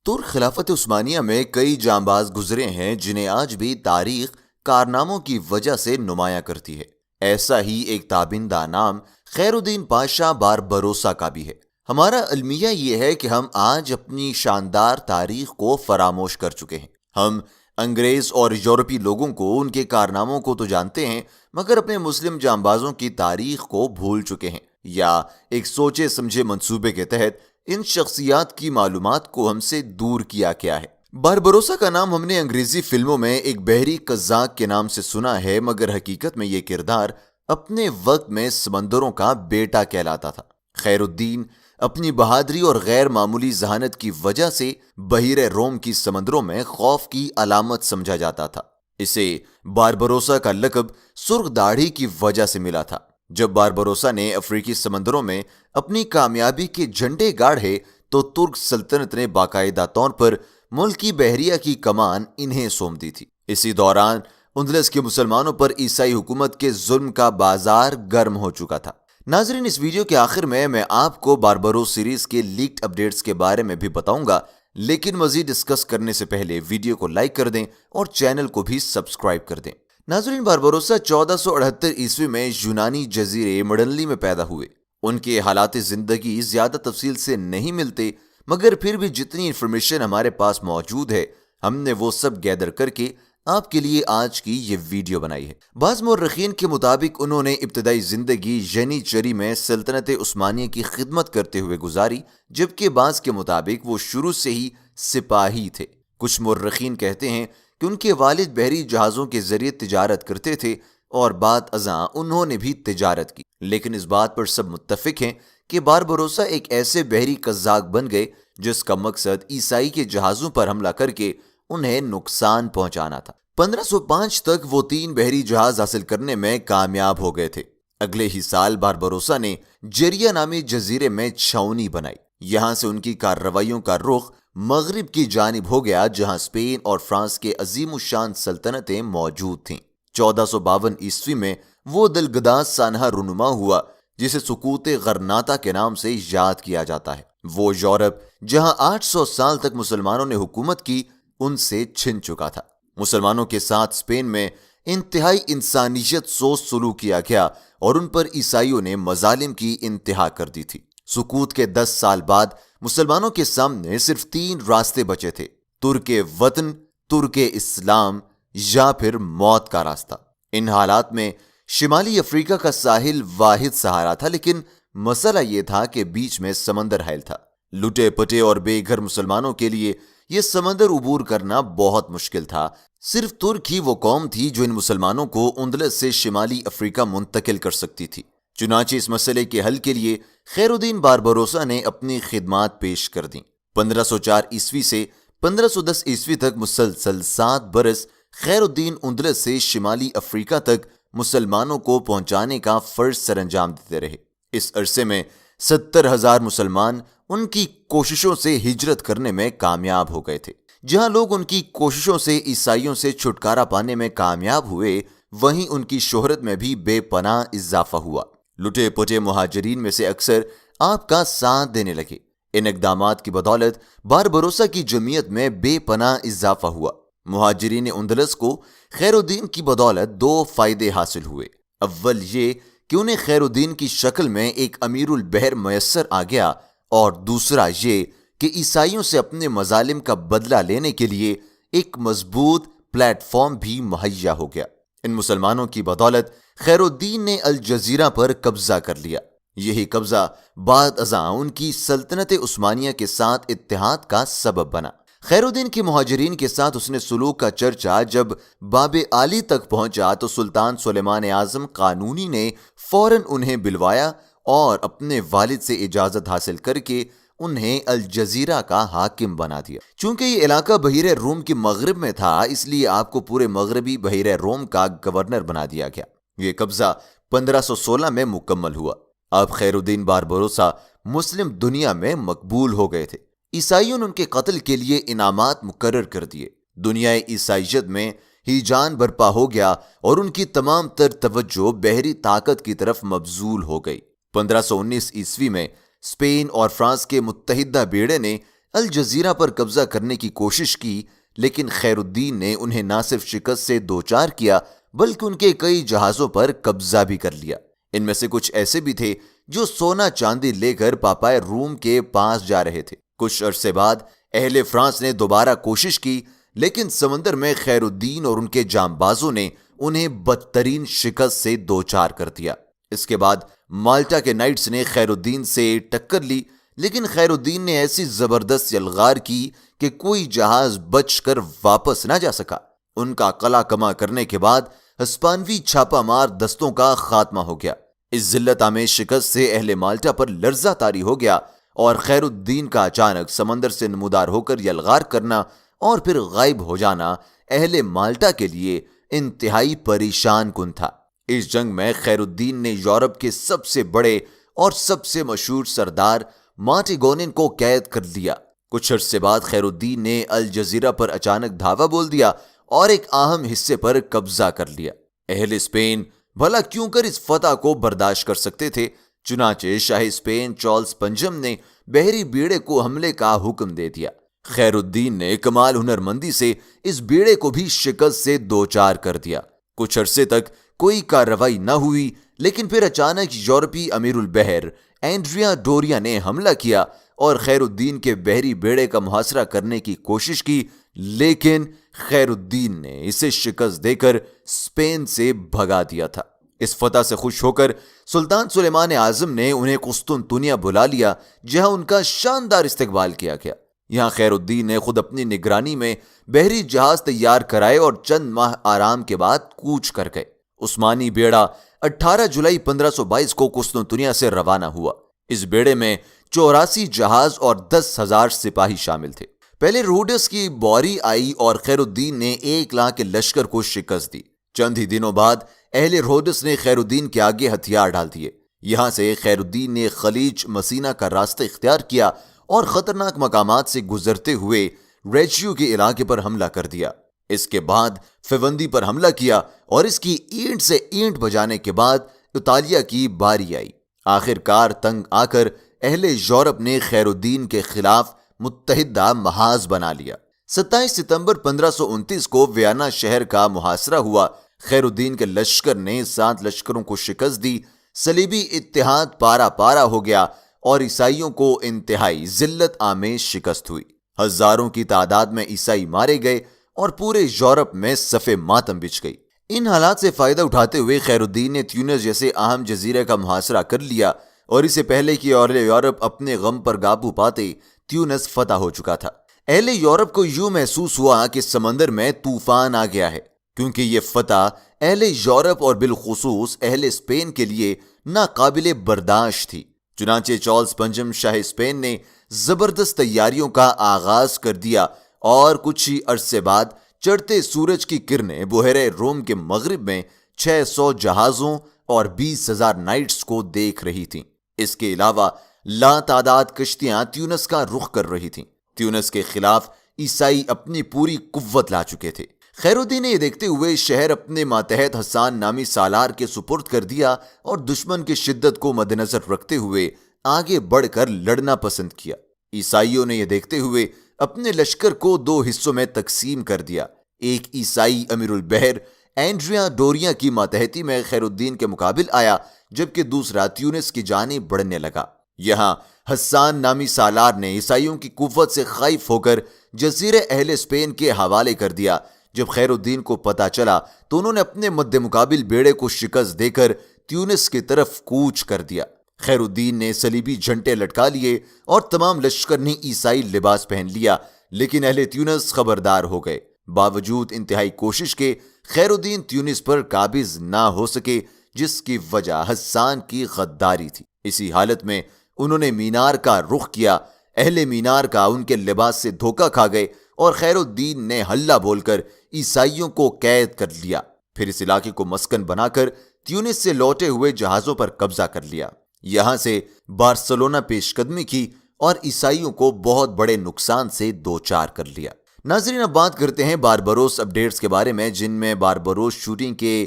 ترک خلافت عثمانیہ میں کئی جانباز گزرے ہیں جنہیں آج بھی تاریخ کارناموں کی وجہ سے نمایاں کرتی ہے۔ ایسا ہی ایک تابندہ نام خیر الدین پاشا باربروسا کا بھی ہے۔ ہمارا المیہ یہ ہے کہ ہم آج اپنی شاندار تاریخ کو فراموش کر چکے ہیں۔ ہم انگریز اور یورپی لوگوں کو ان کے کارناموں کو تو جانتے ہیں، مگر اپنے مسلم جانبازوں کی تاریخ کو بھول چکے ہیں، یا ایک سوچے سمجھے منصوبے کے تحت ان شخصیات کی معلومات کو ہم سے دور کیا گیا ہے۔ باربروسا کا نام ہم نے انگریزی فلموں میں ایک بحری قزاق کے نام سے سنا ہے، مگر حقیقت میں یہ کردار اپنے وقت میں سمندروں کا بیٹا کہلاتا تھا۔ خیر الدین اپنی بہادری اور غیر معمولی ذہانت کی وجہ سے بحیرہ روم کی سمندروں میں خوف کی علامت سمجھا جاتا تھا۔ اسے باربروسا کا لقب سرخ داڑھی کی وجہ سے ملا تھا۔ جب باربروسا نے افریقی سمندروں میں اپنی کامیابی کے جھنڈے گاڑے تو ترک سلطنت نے باقاعدہ طور پر ملکی بحریہ کی کمان انہیں سونپ دی تھی۔ اسی دوران اندلس کے مسلمانوں پر عیسائی حکومت کے ظلم کا بازار گرم ہو چکا تھا۔ ناظرین، اس ویڈیو کے آخر میں آپ کو باربروس سیریز کے لیکڈ اپڈیٹس کے بارے میں بھی بتاؤں گا، لیکن مزید ڈسکس کرنے سے پہلے ویڈیو کو لائک کر دیں اور چینل کو بھی سبسکرائب کر دیں۔ ناظرین، باربروسا 1478 عیسوی میں یونانی جزیرے مڈنلی میں پیدا ہوئے۔ ان کے حالات زندگی زیادہ تفصیل سے نہیں ملتے، مگر پھر بھی جتنی انفارمیشن ہمارے پاس موجود ہے ہم نے وہ سب گیدر کر کے آپ کے لیے آج کی یہ ویڈیو بنائی ہے۔ بعض مورخین کے مطابق انہوں نے ابتدائی زندگی ینیچری میں سلطنت عثمانیہ کی خدمت کرتے ہوئے گزاری، جبکہ بعض کے مطابق وہ شروع سے ہی سپاہی تھے۔ کچھ مورخین کہتے ہیں کہ ان کے والد بحری جہازوں کے ذریعے تجارت کرتے تھے اور بعد ازاں انہوں نے بھی تجارت کی، لیکن اس بات پر سب متفق ہیں کہ باربروسا ایک ایسے بحری قزاق بن گئے جس کا مقصد عیسائی کے جہازوں پر حملہ کر کے انہیں نقصان پہنچانا تھا۔ 1505 تک وہ 3 بحری جہاز حاصل کرنے میں کامیاب ہو گئے تھے۔ اگلے ہی سال باربروسا نے جیریا نامی جزیرے میں چھاؤنی بنائی۔ یہاں سے ان کی کارروائیوں کا رخ مغرب کی جانب ہو گیا، جہاں اسپین اور فرانس کے عظیم الشان سلطنتیں موجود تھیں۔ 1452 عیسوی میں وہ دلگداز سانحہ رونما ہوا جسے سقوط غرناطہ کے نام سے یاد کیا جاتا ہے۔ وہ یورپ جہاں 800 سال تک مسلمانوں نے حکومت کی ان سے چھن چکا تھا۔ مسلمانوں کے ساتھ اسپین میں انتہائی انسانیت سوز سلوک کیا گیا اور ان پر عیسائیوں نے مظالم کی انتہا کر دی تھی۔ سقوط کے 10 سال بعد مسلمانوں کے سامنے صرف 3 راستے بچے تھے: ترک وطن، ترک اسلام یا پھر موت کا راستہ۔ ان حالات میں شمالی افریقہ کا ساحل واحد سہارا تھا، لیکن مسئلہ یہ تھا کہ بیچ میں سمندر حائل تھا۔ لٹے پٹے اور بے گھر مسلمانوں کے لیے یہ سمندر عبور کرنا بہت مشکل تھا۔ صرف ترک ہی وہ قوم تھی جو ان مسلمانوں کو اندلس سے شمالی افریقہ منتقل کر سکتی تھی۔ چنانچہ اس مسئلے کے حل کے لیے خیر الدین باربروسا نے اپنی خدمات پیش کر دیں۔ 1504 عیسوی سے 1510 عیسوی تک مسلسل 7 برس خیر الدین اندلس سے شمالی افریقہ تک مسلمانوں کو پہنچانے کا فرض سر انجام دیتے رہے۔ اس عرصے میں 70,000 مسلمان ان کی کوششوں سے ہجرت کرنے میں کامیاب ہو گئے تھے۔ جہاں لوگ ان کی کوششوں سے عیسائیوں سے چھٹکارا پانے میں کامیاب ہوئے، وہیں ان کی شہرت میں بھی بے پناہ اضافہ ہوا۔ لٹے پٹے مہاجرین میں سے اکثر آپ کا ساتھ دینے لگے۔ ان اقدامات کی بدولت باربروسا کی جمعیت میں بے پناہ اضافہ ہوا۔ مہاجرین اندلس کو خیر الدین کی بدولت 2 فائدے حاصل ہوئے۔ اول یہ کہ انہیں خیر الدین کی شکل میں ایک امیر البحر میسر آ گیا، اور دوسرا یہ کہ عیسائیوں سے اپنے مظالم کا بدلہ لینے کے لیے ایک مضبوط پلیٹ فارم بھی مہیا ہو گیا۔ ان مسلمانوں کی بدولت خیر الدین نے الجزیرہ پر قبضہ کر لیا۔ یہی قبضہ بعد ازاں ان کی سلطنت عثمانیہ کے ساتھ اتحاد کا سبب بنا۔ خیر الدین کے مہاجرین کے ساتھ اس نے سلوک کا چرچا جب باب عالی تک پہنچا تو سلطان سلیمان اعظم قانونی نے فوراً انہیں بلوایا اور اپنے والد سے اجازت حاصل کر کے انہیں الجزیرہ کا حاکم بنا دیا۔ چونکہ یہ علاقہ بحیرہ روم کے مغرب میں تھا، اس لیے آپ کو پورے مغربی بحیرہ روم کا گورنر بنا دیا گیا۔ یہ قبضہ 1516 میں مکمل ہوا۔ اب خیر الدین باربروسا مسلم دنیا میں مقبول ہو گئے تھے۔ عیسائیوں نے ان کے قتل کے لیے انعامات مقرر کر دیے۔ دنیا عیسائیت میں ہیجان برپا ہو گیا اور ان کی تمام تر توجہ بحری طاقت کی طرف مبذول ہو گئی۔ 1519 عیسوی میں اسپین اور فرانس کے متحدہ بیڑے نے الجزیرہ پر قبضہ کرنے کی کوشش کی، لیکن خیر الدین نے انہیں نہ صرف شکست سے دوچار کیا بلکہ ان کے کئی جہازوں پر قبضہ بھی کر لیا۔ ان میں سے کچھ ایسے بھی تھے جو سونا چاندی لے کر پاپائے روم کے پاس جا رہے تھے۔ کچھ عرصے بعد اہل فرانس نے دوبارہ کوشش کی، لیکن سمندر میں خیر الدین اور ان کے جانبازوں نے انہیں بدترین شکست سے دوچار کر دیا۔ اس کے بعد مالٹا کے نائٹس نے خیر الدین سے ٹکر لی، لیکن خیر الدین نے ایسی زبردست یلغار کی کہ کوئی جہاز بچ کر واپس نہ جا سکا۔ ان کا قلعہ کما کرنے کے بعد ہسپانوی چھاپہ مار دستوں کا خاتمہ ہو گیا۔ اس ذلت آمیز شکست سے اہل مالٹا پر لرزہ طاری ہو گیا، اور خیر الدین کا اچانک سمندر سے نمودار ہو کر یلغار کرنا اور پھر غائب ہو جانا اہل مالٹا کے لیے انتہائی پریشان کن تھا۔ اس جنگ میں خیر الدین نے یورپ کے سب سے بڑے اور سب سے مشہور سردار مارٹیگونن کو قید کر لیا۔ کچھ عرصے بعد خیر الدین نے الجزیرہ پر اچانک دھاوا بول دیا اور ایک اہم حصے پر قبضہ کر لیا۔ اہل اسپین بھلا کیوں کر اس فتح کو برداشت کر سکتے تھے؟ چنانچہ شاہ اسپین چارلس پنجم نے بحری بیڑے کو حملے کا حکم دے دیا۔ خیر الدین نے کمال ہنرمندی سے اس بیڑے کو بھی شکست سے دوچار کر دیا۔ کچھ عرصے تک کوئی کارروائی نہ ہوئی، لیکن پھر اچانک یورپی امیر البحر اینڈریا ڈوریا نے حملہ کیا اور خیر الدین کے بحری بیڑے کا محاصرہ کرنے کی کوشش کی، لیکن خیر الدین نے اسے شکست دے کر اسپین سے بھگا دیا تھا۔ اس فتح سے خوش ہو کر سلطان سلیمان اعظم نے انہیں قسطنطنیہ بلا لیا، جہاں ان کا شاندار استقبال کیا گیا۔ یہاں خیر الدین نے خود اپنی نگرانی میں بحری جہاز تیار کرائے اور چند ماہ آرام کے بعد کوچ کر گئے۔ عثمانی بیڑا 18 جولائی 1522 کو قسطنطنیہ سے روانہ ہوا۔ اس بیڑے میں 84 جہاز اور 10,000 سپاہی شامل تھے۔ پہلے روڈس کی بوری آئی اور خیر الدین نے 1 لاکھ کے لشکر کو شکست دی۔ چند ہی دنوں بعد اہل روڈس نے خیر الدین کے آگے ہتھیار ڈال دیے۔ یہاں سے خیر الدین نے خلیج مسینہ کا راستہ اختیار کیا اور خطرناک مقامات سے گزرتے ہوئے ریچیو کے علاقے پر حملہ کر دیا۔ اس کے بعد فیوندی پر حملہ کیا اور اس کی اینٹ سے اینٹ بجانے کے بعد اطالیہ کی باری آئی۔ آخر کار تنگ آ کر اہل یورپ نے خیر الدین کے خلاف متحدہ محاذ بنا لیا۔ 27 ستمبر 1529 کو ویانا شہر کا محاصرہ ہوا۔ خیر الدین کے لشکر نے 7 لشکروں کو شکست دی۔ صلیبی اتحاد پارا پارا ہو گیا اور عیسائیوں کو انتہائی ذلت آمیز شکست ہوئی۔ ہزاروں کی تعداد میں عیسائی مارے گئے اور پورے یورپ میں صف ماتم بچھ گئی۔ ان حالات سے فائدہ اٹھاتے ہوئے خیر الدین نے تیونس جیسے اہم جزیرے کا محاصرہ کر لیا، اور اسے پہلے کہ اہل یورپ اپنے غم پر قابو پاتے تیونس فتح ہو چکا تھا۔ اہل یورپ کو یوں محسوس ہوا کہ سمندر میں طوفان آ گیا ہے، کیونکہ یہ فتح اہل یورپ اور بالخصوص اہل اسپین کے لیے ناقابل برداشت تھی۔ چنانچہ چارلس پنجم شاہ اسپین نے زبردست تیاریوں کا آغاز کر دیا، اور کچھ ہی عرصے بعد چڑھتے سورج کی کرنیں بحیرہ روم کے مغرب میں 600 جہازوں اور 20,000 نائٹس کو دیکھ رہی تھیں۔ اس کے علاوہ لا تعداد کشتیاں تیونس کا رخ کر رہی تھیں۔ تیونس کے خلاف عیسائی اپنی پوری قوت لا چکے تھے۔ خیر الدین نے یہ دیکھتے ہوئے شہر اپنے ماتحت حسان نامی سالار کے سپرد کر دیا اور دشمن کی شدت کو مد نظر رکھتے ہوئے آگے بڑھ کر لڑنا پسند کیا۔ عیسائیوں نے یہ دیکھتے ہوئے اپنے لشکر کو 2 حصوں میں تقسیم کر دیا۔ ایک عیسائی امیر البحر اینڈریا ڈوریا کی ماتحتی میں خیر الدین کے مقابل آیا، جبکہ دوسرا تیونس کی جانب بڑھنے لگا۔ یہاں حسان نامی سالار نے عیسائیوں کی قوت سے خائف ہو کر جزیرے اہل اسپین کے حوالے کر دیا۔ جب خیر الدین کو پتہ چلا تو انہوں نے اپنے مد مقابل بیڑے کو شکست دے کر تیونس کی طرف کوچ کر دیا۔ خیر الدین نے صلیبی جھنڈے لٹکا لیے اور تمام لشکر نے عیسائی لباس پہن لیا، لیکن اہل تیونس خبردار ہو گئے۔ باوجود انتہائی کوشش کے خیر الدین تیونس پر قابض نہ ہو سکے، جس کی وجہ حسان کی غداری تھی۔ اسی حالت میں انہوں نے مینار کا رخ کیا۔ اہل مینار کا ان کے لباس سے دھوکہ کھا گئے اور خیر الدین نے ہلہ بول کر عیسائیوں کو قید کر لیا۔ پھر اس علاقے کو مسکن بنا کر تیونس سے لوٹے ہوئے جہازوں پر قبضہ کر لیا۔ یہاں سے بارسلونا پیش قدمی کی اور عیسائیوں کو بہت بڑے نقصان سے دوچار کر لیا۔ ناظرین، اب بات کرتے ہیں باربروس اپڈیٹس کے بارے میں، جن میں باربروس شوٹنگ کے